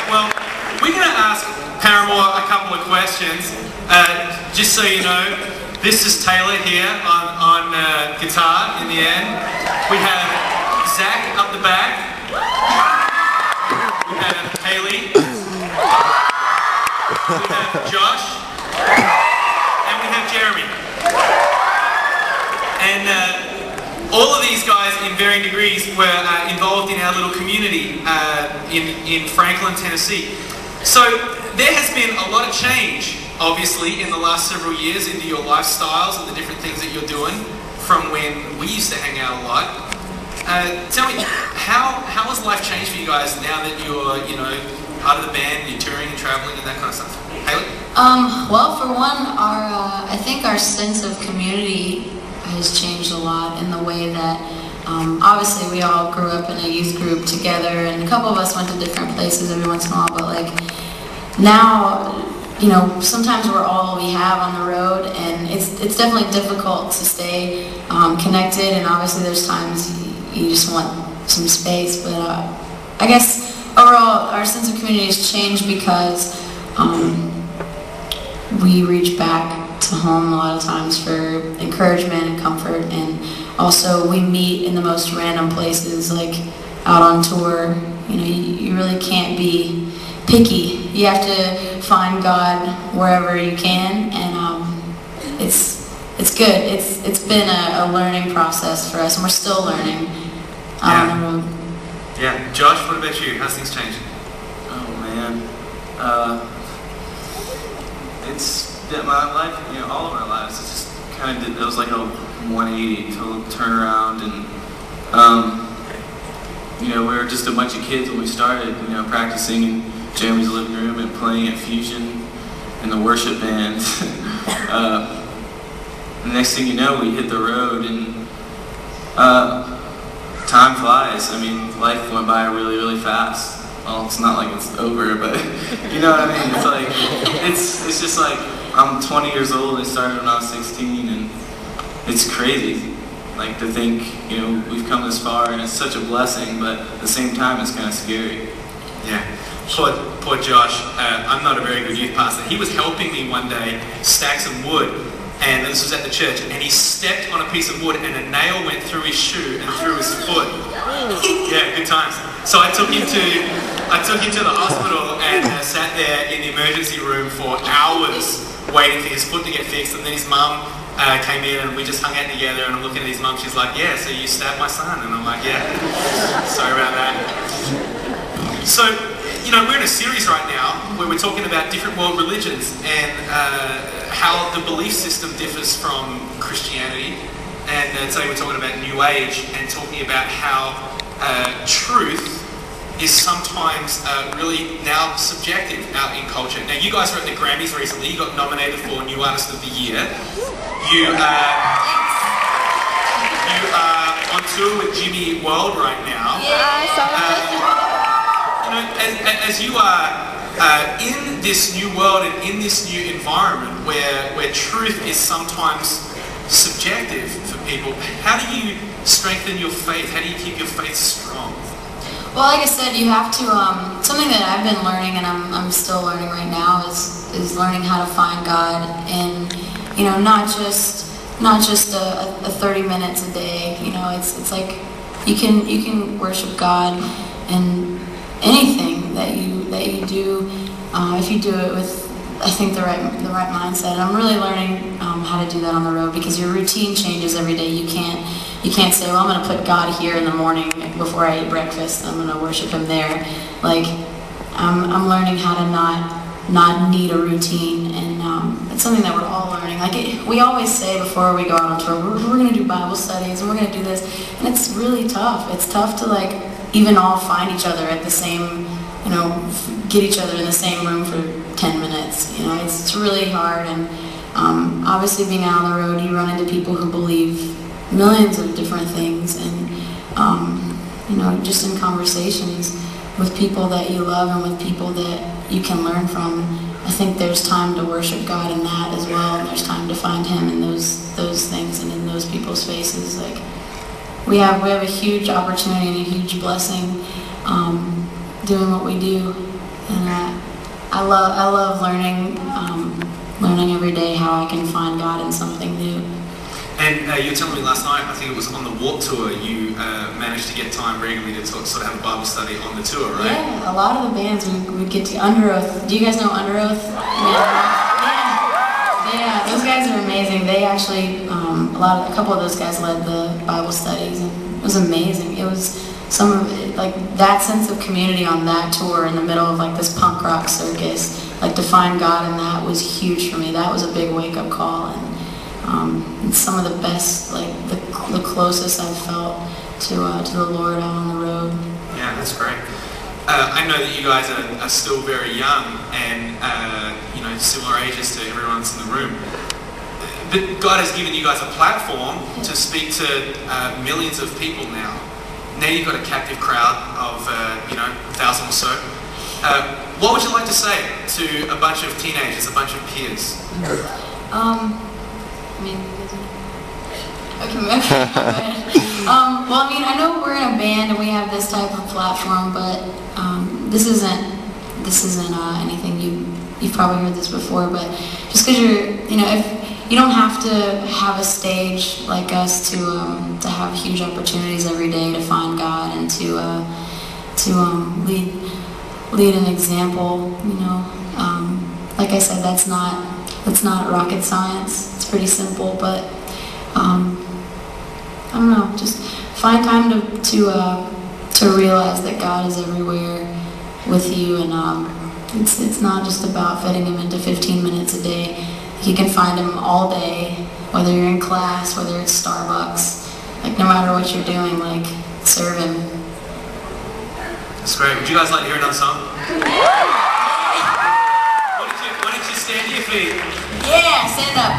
Well, we're going to ask Paramore a couple of questions. Just so you know, this is Taylor here on guitar in the end. We have Zach up the back. We have Haley. We have Josh. And we have Jeremy. And all of these guys in varying degrees were involved in our little community in Franklin, Tennessee. So there has been a lot of change, obviously, in the last several years into your lifestyles and the different things that you're doing from when we used to hang out a lot. Tell me, how has life changed for you guys now that you're, part of the band, you're touring and traveling and that kind of stuff? Haley? Well, for one, I think our sense of community has changed a lot in the way that, obviously we all grew up in a youth group together, and a couple of us went to different places every once in a while, but like, now, sometimes we're all we have on the road, and it's definitely difficult to stay connected, and obviously there's times you just want some space, but I guess overall our sense of community has changed because we reach back to home a lot of times for encouragement and comfort, and also we meet in the most random places, like out on tour. You really can't be picky. You have to find God wherever you can, and it's good. It's been a learning process for us, and we're still learning on the road. Yeah, Josh, what about you? How's things changing? Oh man, it's my life. All of our lives. It's just kind of it was like a 180 total turnaround, and we were just a bunch of kids when we started. Practicing in Jeremy's living room and playing at Fusion in the worship band. The next thing you know, we hit the road, and time flies. I mean, life went by really, really fast. Well, it's not like it's over, but you know what I mean? It's like, it's just like, I'm 20 years old, I started when I was 16, and it's crazy. Like, to think, we've come this far, and it's such a blessing, but at the same time, it's kind of scary. Yeah. Poor Josh. I'm not a very good youth pastor. He was helping me one day stack some wood, and this was at the church, and he stepped on a piece of wood and a nail went through his shoe and through his foot. Yeah, good times. So I took him to the hospital and sat there in the emergency room for hours waiting for his foot to get fixed, and then his mum came in and we just hung out together, and I'm looking at his mum, she's like, yeah, so you stabbed my son, and I'm like, yeah, sorry about that. So, we're in a series right now where we're talking about different world religions and how the belief system differs from Christianity. And today we're talking about New Age and talking about how truth is sometimes really now subjective out in culture. Now, you guys were at the Grammys recently. You got nominated for New Artist of the Year. You are on tour with Jimmy World right now. Yeah, I saw that. As you are in this new world and in this new environment where truth is sometimes subjective for people, how do you strengthen your faith? How do you keep your faith strong? Well, like I said, you have to, something that I've been learning, and I'm still learning right now, is learning how to find God in, not just a 30 minutes a day. It's like you can worship God in anything that you do, if you do it with, I think, the right mindset. And I'm really learning how to do that on the road, because your routine changes every day. You can't say, well, I'm going to put God here in the morning before I eat breakfast. I'm going to worship Him there. Like, I'm learning how to not need a routine, and it's something that we're all learning. Like, we always say before we go out on tour, we're going to do Bible studies and we're going to do this, and it's really tough. It's tough to even all find each other at the same, get each other in the same room for 10 minutes. It's really hard, and obviously being out on the road, you run into people who believe millions of different things, and just in conversations with people that you love and with people that you can learn from, I think there's time to worship God in that as well, and there's time to find Him in those things and in those people's faces. Like, we have a huge opportunity and a huge blessing doing what we do, And I love learning, learning every day how I can find God in something new. And you were telling me last night, I think it was on the Warped Tour, you managed to get time regularly to sort of have a Bible study on the tour, right? Yeah, a lot of the bands would get to Under Oath. Do you guys know Under Oath? Yeah, those guys are amazing. They actually, a couple of those guys led the Bible studies, and it was amazing. It was some of it, like that sense of community on that tour in the middle of like this punk rock circus, like to find God in that was huge for me. That was a big wake-up call, and it's some of the best, like the closest I've felt to the Lord out on the road. Yeah, that's great. I know that you guys are still very young and you know, similar ages to everyone that's in the room. But God has given you guys a platform to speak to millions of people now. Now you've got a captive crowd of you know, 1,000 or so. What would you like to say to a bunch of teenagers, a bunch of peers? I mean, okay. Well, I mean, I know we're in a band and we have this type of platform, but this isn't anything you've probably heard this before. But just because you know, if you don't have to have a stage like us to have huge opportunities every day to find God and to lead an example. You know, like I said, that's not rocket science. It's pretty simple, but I don't know. Just find time to realize that God is everywhere with you, and it's not just about fitting Him into 15 minutes a day. You can find Him all day, whether you're in class, whether it's Starbucks. Like no matter what you're doing, like serve Him. That's great. Would you guys like to hear another song? Why don't you stand to your feet? Yeah, stand up.